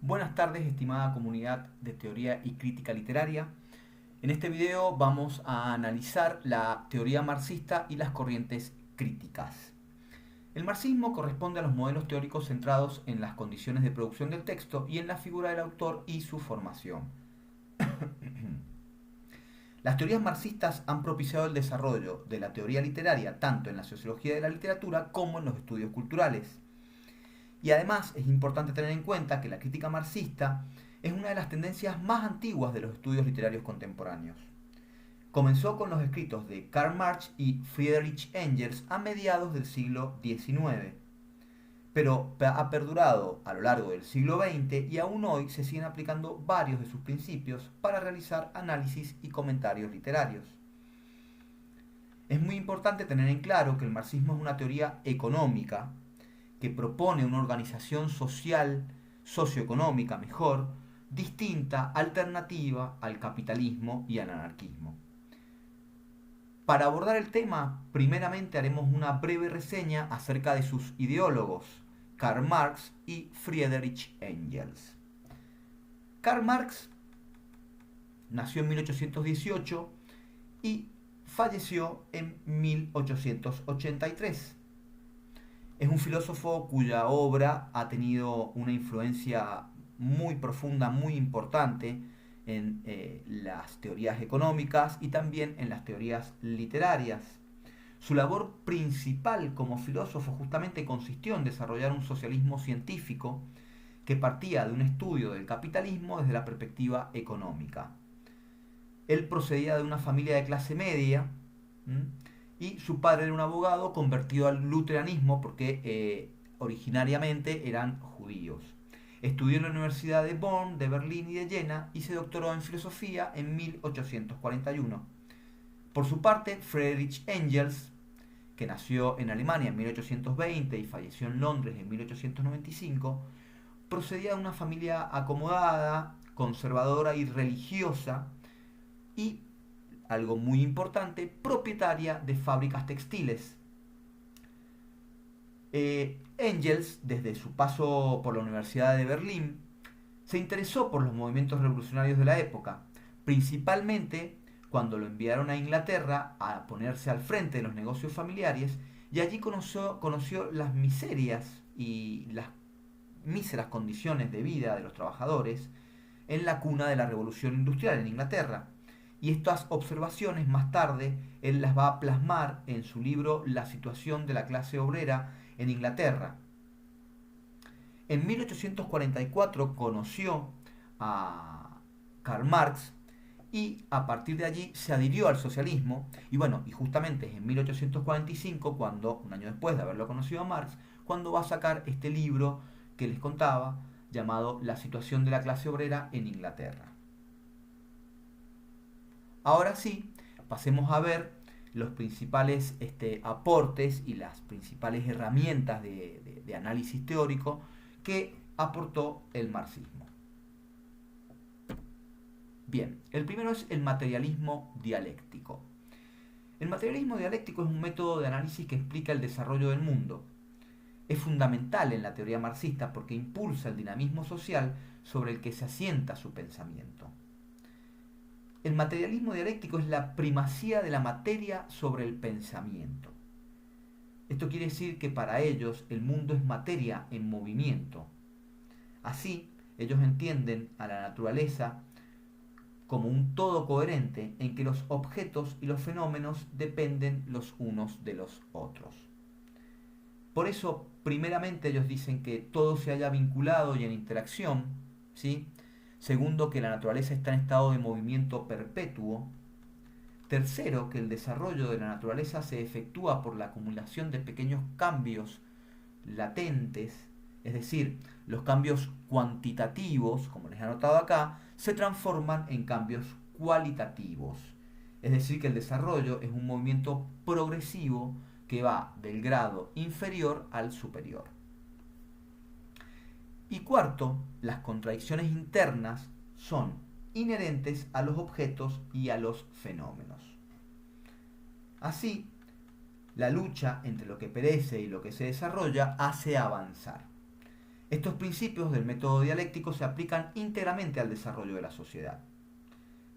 Buenas tardes, estimada comunidad de teoría y crítica literaria. En este video vamos a analizar la teoría marxista y las corrientes críticas. El marxismo corresponde a los modelos teóricos centrados en las condiciones de producción del texto y en la figura del autor y su formación. Las teorías marxistas han propiciado el desarrollo de la teoría literaria tanto en la sociología de la literatura como en los estudios culturales. Y además es importante tener en cuenta que la crítica marxista es una de las tendencias más antiguas de los estudios literarios contemporáneos. Comenzó con los escritos de Karl Marx y Friedrich Engels a mediados del siglo XIX, pero ha perdurado a lo largo del siglo XX y aún hoy se siguen aplicando varios de sus principios para realizar análisis y comentarios literarios. Es muy importante tener en claro que el marxismo es una teoría económica que propone una organización social, socioeconómica mejor, distinta, alternativa al capitalismo y al anarquismo. Para abordar el tema, primeramente haremos una breve reseña acerca de sus ideólogos, Karl Marx y Friedrich Engels. Karl Marx nació en 1818 y falleció en 1883. Es un filósofo cuya obra ha tenido una influencia muy profunda, muy importante en las teorías económicas y también en las teorías literarias. Su labor principal como filósofo justamente consistió en desarrollar un socialismo científico que partía de un estudio del capitalismo desde la perspectiva económica. Él procedía de una familia de clase media, y su padre era un abogado convertido al luteranismo porque originariamente eran judíos. Estudió en la Universidad de Bonn, de Berlín y de Jena y se doctoró en filosofía en 1841. Por su parte, Friedrich Engels, que nació en Alemania en 1820 y falleció en Londres en 1895, procedía de una familia acomodada, conservadora y religiosa y, algo muy importante, propietaria de fábricas textiles. Engels, desde su paso por la Universidad de Berlín, se interesó por los movimientos revolucionarios de la época, principalmente cuando lo enviaron a Inglaterra a ponerse al frente de los negocios familiares, y allí conoció las miserias y las míseras condiciones de vida de los trabajadores en la cuna de la revolución industrial en Inglaterra. Y estas observaciones más tarde él las va a plasmar en su libro La situación de la clase obrera en Inglaterra. En 1844 conoció a Karl Marx y a partir de allí se adhirió al socialismo y justamente es en 1845 cuando, un año después de haberlo conocido a Marx, cuando va a sacar este libro que les contaba llamado La situación de la clase obrera en Inglaterra. Ahora sí, pasemos a ver los principales aportes y las principales herramientas de análisis teórico que aportó el marxismo. Bien, el primero es el materialismo dialéctico. El materialismo dialéctico es un método de análisis que explica el desarrollo del mundo. Es fundamental en la teoría marxista porque impulsa el dinamismo social sobre el que se asienta su pensamiento. El materialismo dialéctico es la primacía de la materia sobre el pensamiento. Esto quiere decir que para ellos el mundo es materia en movimiento. Así, ellos entienden a la naturaleza como un todo coherente en que los objetos y los fenómenos dependen los unos de los otros. Por eso, primeramente ellos dicen que todo se halla vinculado y en interacción, ¿sí? Segundo, que la naturaleza está en estado de movimiento perpetuo. Tercero, que el desarrollo de la naturaleza se efectúa por la acumulación de pequeños cambios latentes, es decir, los cambios cuantitativos, como les he anotado acá, se transforman en cambios cualitativos. Es decir, que el desarrollo es un movimiento progresivo que va del grado inferior al superior. Y cuarto, las contradicciones internas son inherentes a los objetos y a los fenómenos. Así, la lucha entre lo que perece y lo que se desarrolla hace avanzar. Estos principios del método dialéctico se aplican íntegramente al desarrollo de la sociedad.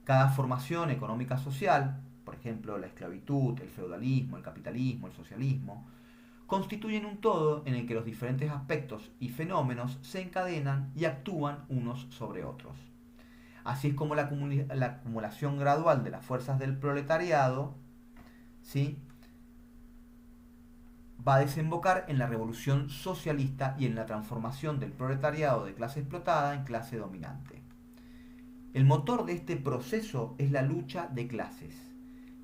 Cada formación económica social, por ejemplo la esclavitud, el feudalismo, el capitalismo, el socialismo, constituyen un todo en el que los diferentes aspectos y fenómenos se encadenan y actúan unos sobre otros. Así es como la acumulación gradual de las fuerzas del proletariado, ¿sí?, va a desembocar en la revolución socialista y en la transformación del proletariado de clase explotada en clase dominante. El motor de este proceso es la lucha de clases,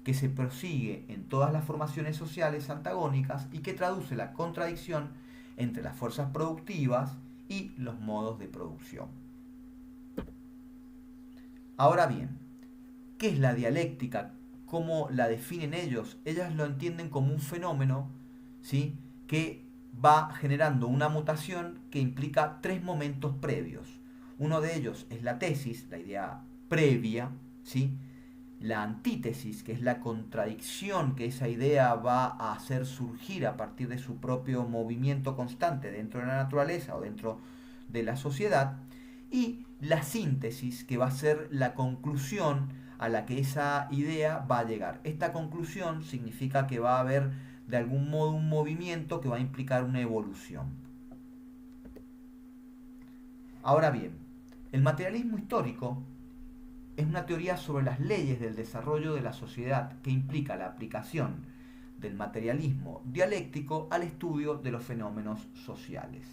que se prosigue en todas las formaciones sociales antagónicas y que traduce la contradicción entre las fuerzas productivas y los modos de producción. Ahora bien, ¿qué es la dialéctica? ¿Cómo la definen ellos? Ellas lo entienden como un fenómeno, ¿sí?, que va generando una mutación que implica tres momentos previos. Uno de ellos es la tesis, la idea previa, ¿sí?, la antítesis, que es la contradicción que esa idea va a hacer surgir a partir de su propio movimiento constante dentro de la naturaleza o dentro de la sociedad, y la síntesis, que va a ser la conclusión a la que esa idea va a llegar. Esta conclusión significa que va a haber de algún modo un movimiento que va a implicar una evolución. Ahora bien, el materialismo histórico es una teoría sobre las leyes del desarrollo de la sociedad que implica la aplicación del materialismo dialéctico al estudio de los fenómenos sociales.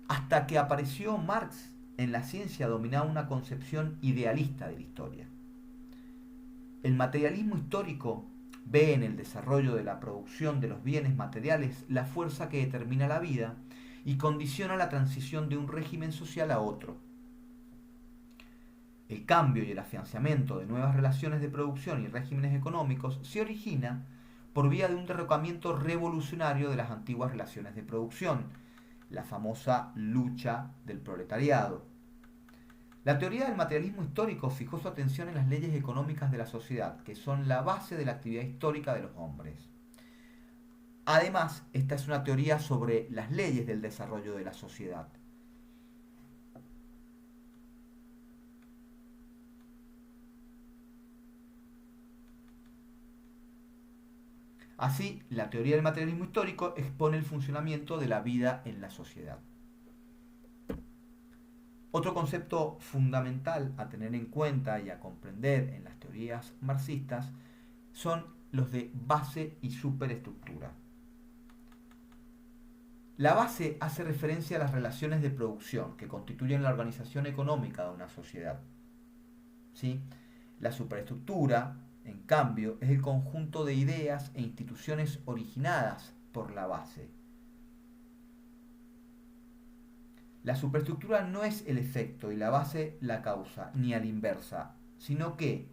Hasta que apareció Marx, en la ciencia dominaba una concepción idealista de la historia. El materialismo histórico ve en el desarrollo de la producción de los bienes materiales la fuerza que determina la vida y condiciona la transición de un régimen social a otro. El cambio y el afianzamiento de nuevas relaciones de producción y regímenes económicos se origina por vía de un derrocamiento revolucionario de las antiguas relaciones de producción, la famosa lucha del proletariado. La teoría del materialismo histórico fijó su atención en las leyes económicas de la sociedad, que son la base de la actividad histórica de los hombres. Además, esta es una teoría sobre las leyes del desarrollo de la sociedad. Así, la teoría del materialismo histórico expone el funcionamiento de la vida en la sociedad. Otro concepto fundamental a tener en cuenta y a comprender en las teorías marxistas son los de base y superestructura. La base hace referencia a las relaciones de producción que constituyen la organización económica de una sociedad, ¿sí? La superestructura, en cambio, es el conjunto de ideas e instituciones originadas por la base. La superestructura no es el efecto y la base la causa, ni a la inversa, sino que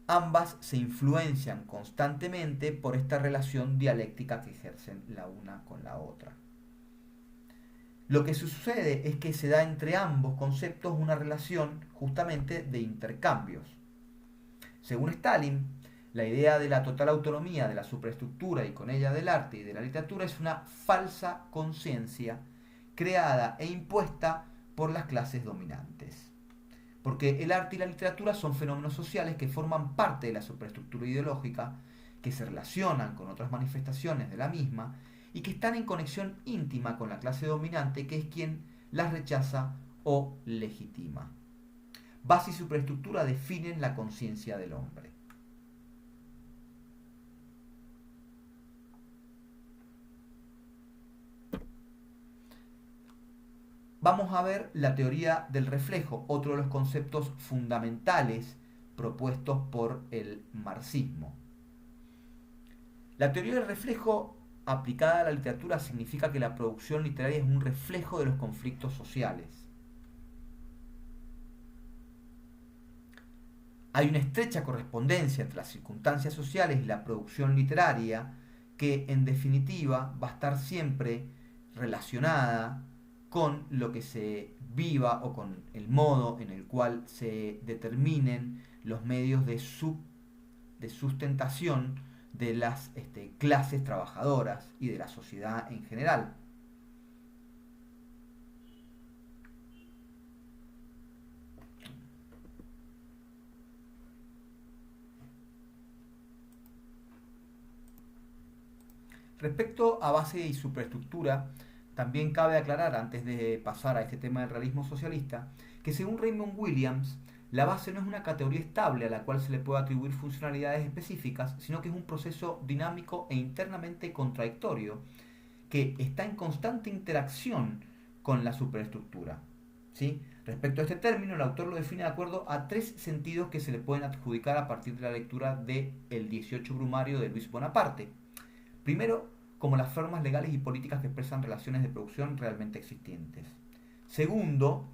ambas se influencian constantemente por esta relación dialéctica que ejercen la una con la otra. Lo que sucede es que se da entre ambos conceptos una relación justamente de intercambios. Según Stalin, la idea de la total autonomía de la superestructura y con ella del arte y de la literatura es una falsa conciencia creada e impuesta por las clases dominantes. Porque el arte y la literatura son fenómenos sociales que forman parte de la superestructura ideológica, que se relacionan con otras manifestaciones de la misma y que están en conexión íntima con la clase dominante, que es quien las rechaza o legitima. Base y superestructura definen la conciencia del hombre. Vamos a ver la teoría del reflejo, otro de los conceptos fundamentales propuestos por el marxismo. La teoría del reflejo aplicada a la literatura significa que la producción literaria es un reflejo de los conflictos sociales. Hay una estrecha correspondencia entre las circunstancias sociales y la producción literaria que, en definitiva, va a estar siempre relacionada con lo que se viva o con el modo en el cual se determinen los medios de sustentación de las clases trabajadoras y de la sociedad en general. Respecto a base y superestructura, también cabe aclarar, antes de pasar a este tema del realismo socialista, que según Raymond Williams, la base no es una categoría estable a la cual se le puede atribuir funcionalidades específicas, sino que es un proceso dinámico e internamente contradictorio, que está en constante interacción con la superestructura. ¿Sí? Respecto a este término, el autor lo define de acuerdo a tres sentidos que se le pueden adjudicar a partir de la lectura de El 18 Brumario de Luis Bonaparte. Primero, como las formas legales y políticas que expresan relaciones de producción realmente existentes. Segundo,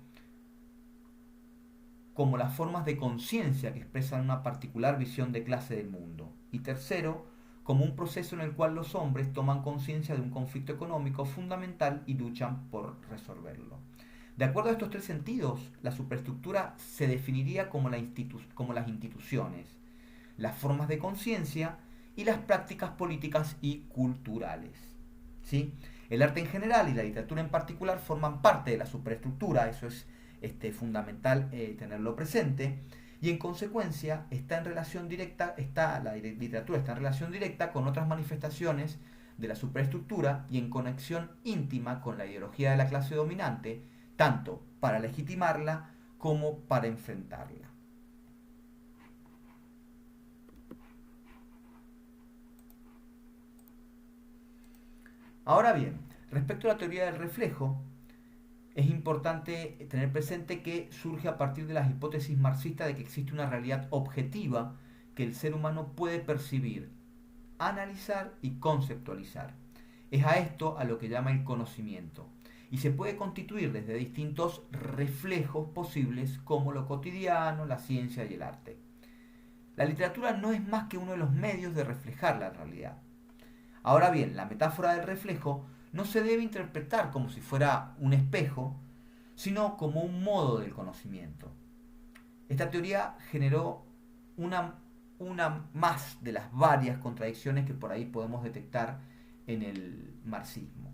como las formas de conciencia que expresan una particular visión de clase del mundo. Y tercero, como un proceso en el cual los hombres toman conciencia de un conflicto económico fundamental y luchan por resolverlo. De acuerdo a estos tres sentidos, la superestructura se definiría como las instituciones, las formas de conciencia y las prácticas políticas y culturales. ¿Sí? El arte en general y la literatura en particular forman parte de la superestructura, eso es fundamental tenerlo presente, y en consecuencia está en relación directa, la literatura está en relación directa con otras manifestaciones de la superestructura y en conexión íntima con la ideología de la clase dominante, tanto para legitimarla como para enfrentarla. Ahora bien, respecto a la teoría del reflejo, es importante tener presente que surge a partir de las hipótesis marxistas de que existe una realidad objetiva que el ser humano puede percibir, analizar y conceptualizar. Es a esto a lo que llama el conocimiento, y se puede constituir desde distintos reflejos posibles como lo cotidiano, la ciencia y el arte. La literatura no es más que uno de los medios de reflejar la realidad. Ahora bien, la metáfora del reflejo no se debe interpretar como si fuera un espejo, sino como un modo del conocimiento. Esta teoría generó una más de las varias contradicciones que por ahí podemos detectar en el marxismo.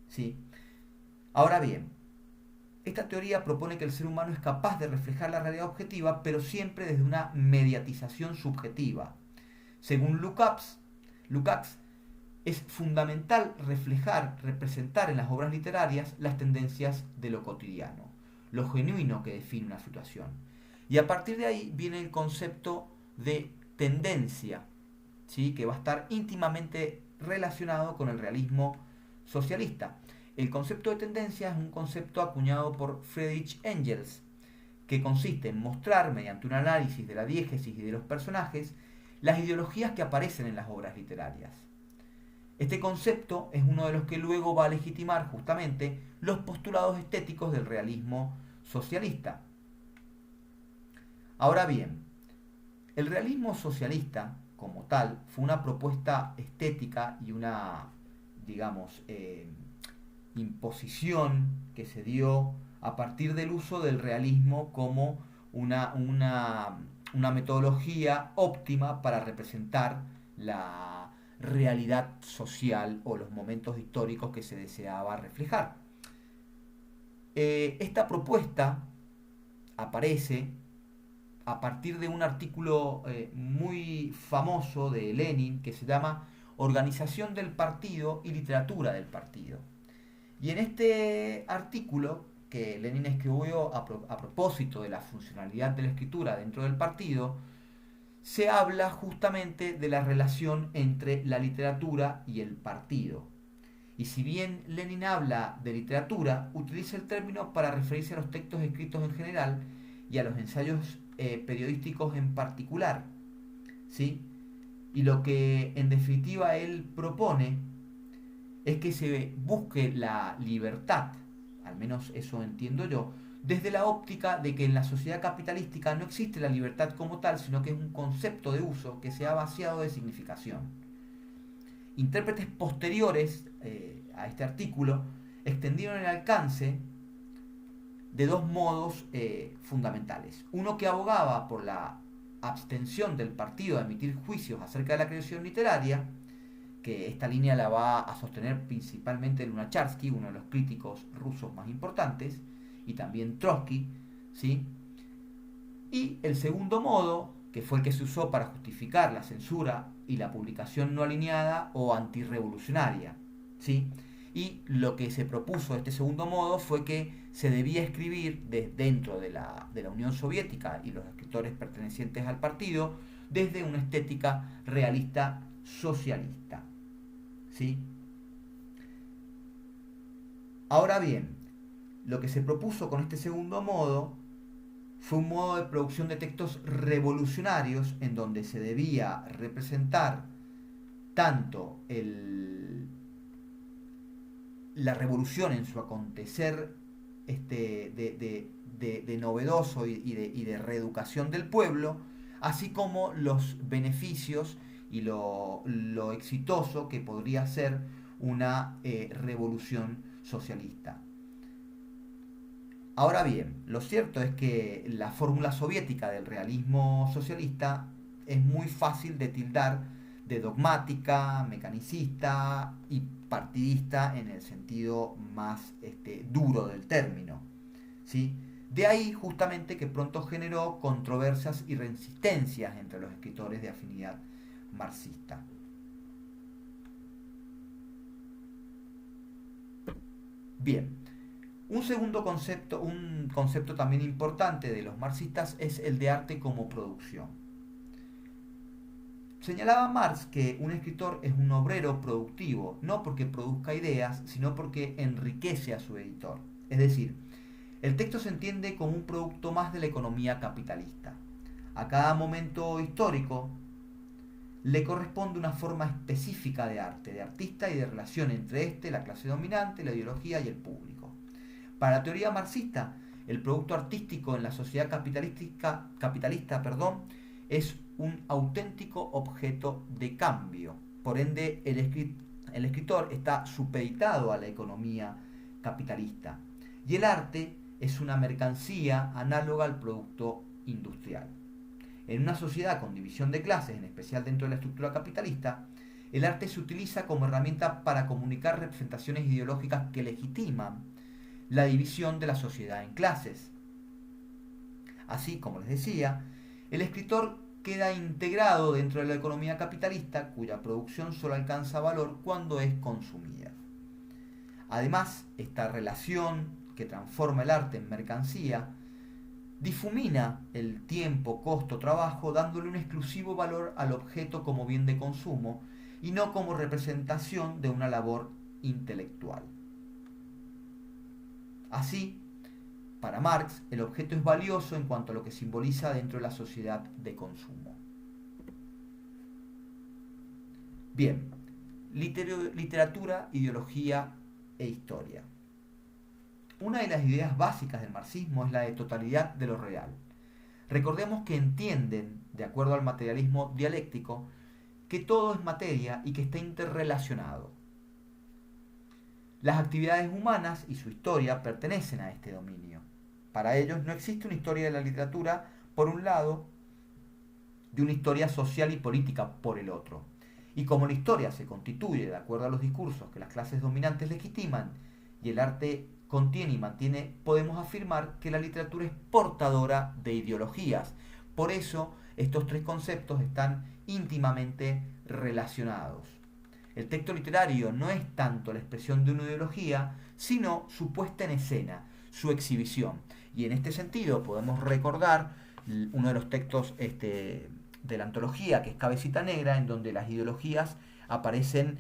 ¿Sí? Ahora bien, esta teoría propone que el ser humano es capaz de reflejar la realidad objetiva, pero siempre desde una mediatización subjetiva. Según Lukács, es fundamental representar en las obras literarias las tendencias de lo cotidiano, lo genuino que define una situación. Y a partir de ahí viene el concepto de tendencia, ¿sí? Que va a estar íntimamente relacionado con el realismo socialista. El concepto de tendencia es un concepto acuñado por Friedrich Engels, que consiste en mostrar, mediante un análisis de la diégesis y de los personajes, las ideologías que aparecen en las obras literarias. Este concepto es uno de los que luego va a legitimar justamente los postulados estéticos del realismo socialista. Ahora bien, el realismo socialista, como tal, fue una propuesta estética y una, digamos, imposición que se dio a partir del uso del realismo como una metodología óptima para representar la realidad social o los momentos históricos que se deseaba reflejar. Esta propuesta aparece a partir de un artículo muy famoso de Lenin que se llama Organización del Partido y Literatura del Partido. Y en este artículo que Lenin escribió a propósito de la funcionalidad de la escritura dentro del partido, se habla justamente de la relación entre la literatura y el partido. Y si bien Lenin habla de literatura, utiliza el término para referirse a los textos escritos en general y a los ensayos periodísticos en particular. ¿Sí? Y lo que en definitiva él propone es que se busque la libertad, al menos eso entiendo yo, desde la óptica de que en la sociedad capitalística no existe la libertad como tal, sino que es un concepto de uso que se ha vaciado de significación. Intérpretes posteriores a este artículo extendieron el alcance de dos modos fundamentales. Uno que abogaba por la abstención del partido de emitir juicios acerca de la creación literaria, que esta línea la va a sostener principalmente Lunacharsky, uno de los críticos rusos más importantes, y también Trotsky, ¿sí? Y el segundo modo, que fue el que se usó para justificar la censura y la publicación no alineada o antirrevolucionaria, ¿sí? Y lo que se propuso este segundo modo fue que se debía escribir dentro de la Unión Soviética y los escritores pertenecientes al partido desde una estética realista socialista, ¿sí? Ahora bien, lo que se propuso con este segundo modo fue un modo de producción de textos revolucionarios en donde se debía representar tanto la revolución en su acontecer de novedoso y de reeducación del pueblo, así como los beneficios y lo exitoso que podría ser una revolución socialista. Ahora bien, lo cierto es que la fórmula soviética del realismo socialista es muy fácil de tildar de dogmática, mecanicista y partidista en el sentido más duro del término, ¿sí? De ahí justamente que pronto generó controversias y resistencias entre los escritores de afinidad marxista. Bien, un concepto también importante de los marxistas es el de arte como producción. Señalaba Marx que un escritor es un obrero productivo, no porque produzca ideas, sino porque enriquece a su editor. Es decir, el texto se entiende como un producto más de la economía capitalista. A cada momento histórico le corresponde una forma específica de arte, de artista y de relación entre la clase dominante, la ideología y el público. Para la teoría marxista, el producto artístico en la sociedad capitalista, es un auténtico objeto de cambio. Por ende, el escritor está supeditado a la economía capitalista. Y el arte es una mercancía análoga al producto industrial. En una sociedad con división de clases, en especial dentro de la estructura capitalista, el arte se utiliza como herramienta para comunicar representaciones ideológicas que legitiman la división de la sociedad en clases. Así, como les decía, el escritor queda integrado dentro de la economía capitalista, cuya producción solo alcanza valor cuando es consumida. Además, esta relación que transforma el arte en mercancía difumina el tiempo, costo, trabajo, dándole un exclusivo valor al objeto como bien de consumo y no como representación de una labor intelectual. Así, para Marx, el objeto es valioso en cuanto a lo que simboliza dentro de la sociedad de consumo. Bien, literatura, ideología e historia. Una de las ideas básicas del marxismo es la de totalidad de lo real. Recordemos que entienden, de acuerdo al materialismo dialéctico, que todo es materia y que está interrelacionado. Las actividades humanas y su historia pertenecen a este dominio. Para ellos no existe una historia de la literatura por un lado y una historia social y política por el otro. Y como la historia se constituye de acuerdo a los discursos que las clases dominantes legitiman y el arte contiene y mantiene, podemos afirmar que la literatura es portadora de ideologías. Por eso estos tres conceptos están íntimamente relacionados. El texto literario no es tanto la expresión de una ideología, sino su puesta en escena, su exhibición. Y en este sentido podemos recordar uno de los textos de la antología, que es Cabecita Negra, en donde las ideologías aparecen,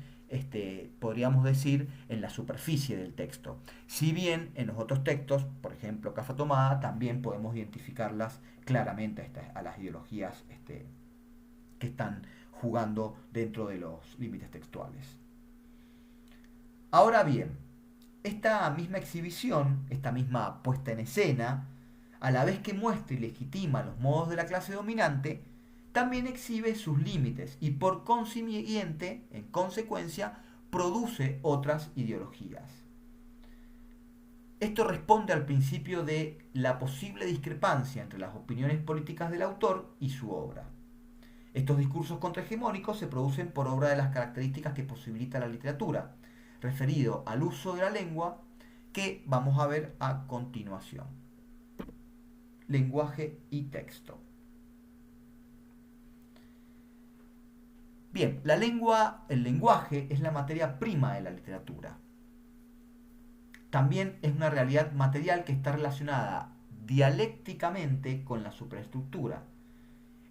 podríamos decir, en la superficie del texto. Si bien en los otros textos, por ejemplo, Cafa Tomada, también podemos identificarlas claramente a las ideologías que están jugando dentro de los límites textuales. Ahora bien, esta misma exhibición, esta misma puesta en escena, a la vez que muestra y legitima los modos de la clase dominante, también exhibe sus límites y por consiguiente, en consecuencia, produce otras ideologías. Esto responde al principio de la posible discrepancia entre las opiniones políticas del autor y su obra. Estos discursos contrahegemónicos se producen por obra de las características que posibilita la literatura, referido al uso de la lengua que vamos a ver a continuación. Lenguaje y texto. Bien, la lengua, el lenguaje es la materia prima de la literatura. También es una realidad material que está relacionada dialécticamente con la superestructura.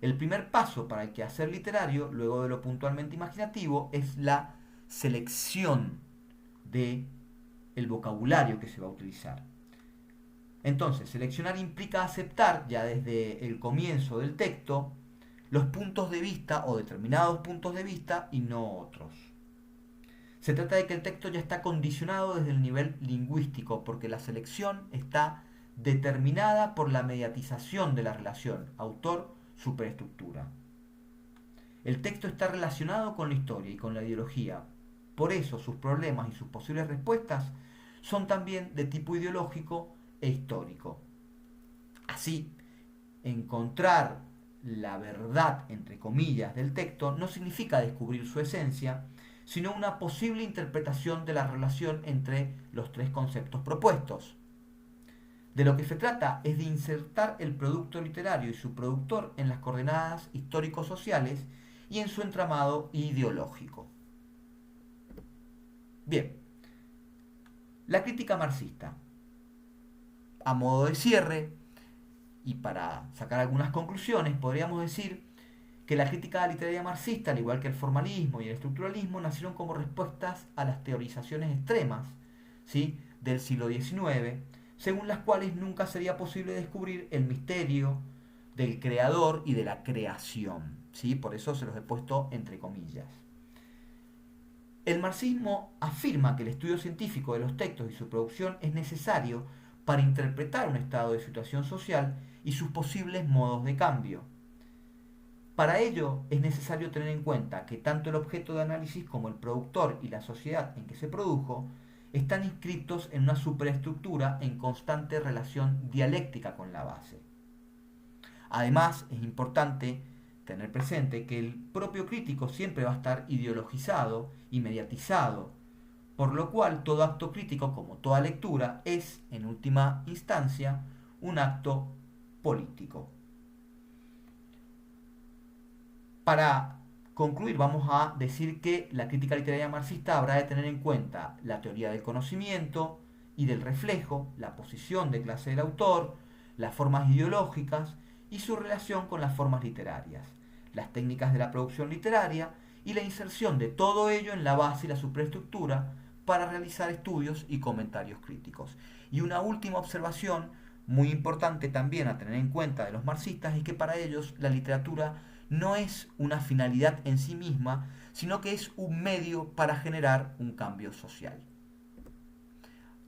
El primer paso para el quehacer literario, luego de lo puntualmente imaginativo, es la selección de el vocabulario que se va a utilizar. Entonces, seleccionar implica aceptar ya desde el comienzo del texto los puntos de vista o determinados puntos de vista y no otros. Se trata de que el texto ya está condicionado desde el nivel lingüístico porque la selección está determinada por la mediatización de la relación autor-superestructura. El texto está relacionado con la historia y con la ideología. Por eso sus problemas y sus posibles respuestas son también de tipo ideológico e histórico. Así, encontrar la verdad, entre comillas, del texto no significa descubrir su esencia, sino una posible interpretación de la relación entre los tres conceptos propuestos. De lo que se trata es de insertar el producto literario y su productor en las coordenadas histórico-sociales y en su entramado ideológico. Bien, la crítica marxista. A modo de cierre, y para sacar algunas conclusiones, podríamos decir que la crítica literaria marxista, al igual que el formalismo y el estructuralismo, nacieron como respuestas a las teorizaciones extremas, ¿sí?, del siglo XIX, según las cuales nunca sería posible descubrir el misterio del creador y de la creación, ¿sí? Por eso se los he puesto entre comillas. El marxismo afirma que el estudio científico de los textos y su producción es necesario para interpretar un estado de situación social y sus posibles modos de cambio. Para ello es necesario tener en cuenta que tanto el objeto de análisis como el productor y la sociedad en que se produjo están inscritos en una superestructura en constante relación dialéctica con la base. Además, es importante tener presente que el propio crítico siempre va a estar ideologizado y mediatizado, por lo cual todo acto crítico, como toda lectura, es, en última instancia, un acto político. Para concluir, vamos a decir que la crítica literaria marxista habrá de tener en cuenta la teoría del conocimiento y del reflejo, la posición de clase del autor, las formas ideológicas y su relación con las formas literarias, las técnicas de la producción literaria y la inserción de todo ello en la base y la superestructura para realizar estudios y comentarios críticos. Y una última observación muy importante también a tener en cuenta de los marxistas es que para ellos la literatura no es una finalidad en sí misma, sino que es un medio para generar un cambio social.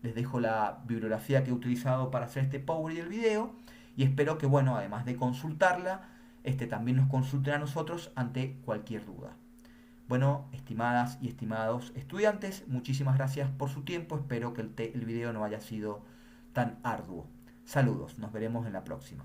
Les dejo la bibliografía que he utilizado para hacer este power y el video y espero que, bueno, además de consultarla, también nos consulten a nosotros ante cualquier duda. Bueno, estimadas y estimados estudiantes, muchísimas gracias por su tiempo. Espero que el video no haya sido tan arduo. Saludos, nos veremos en la próxima.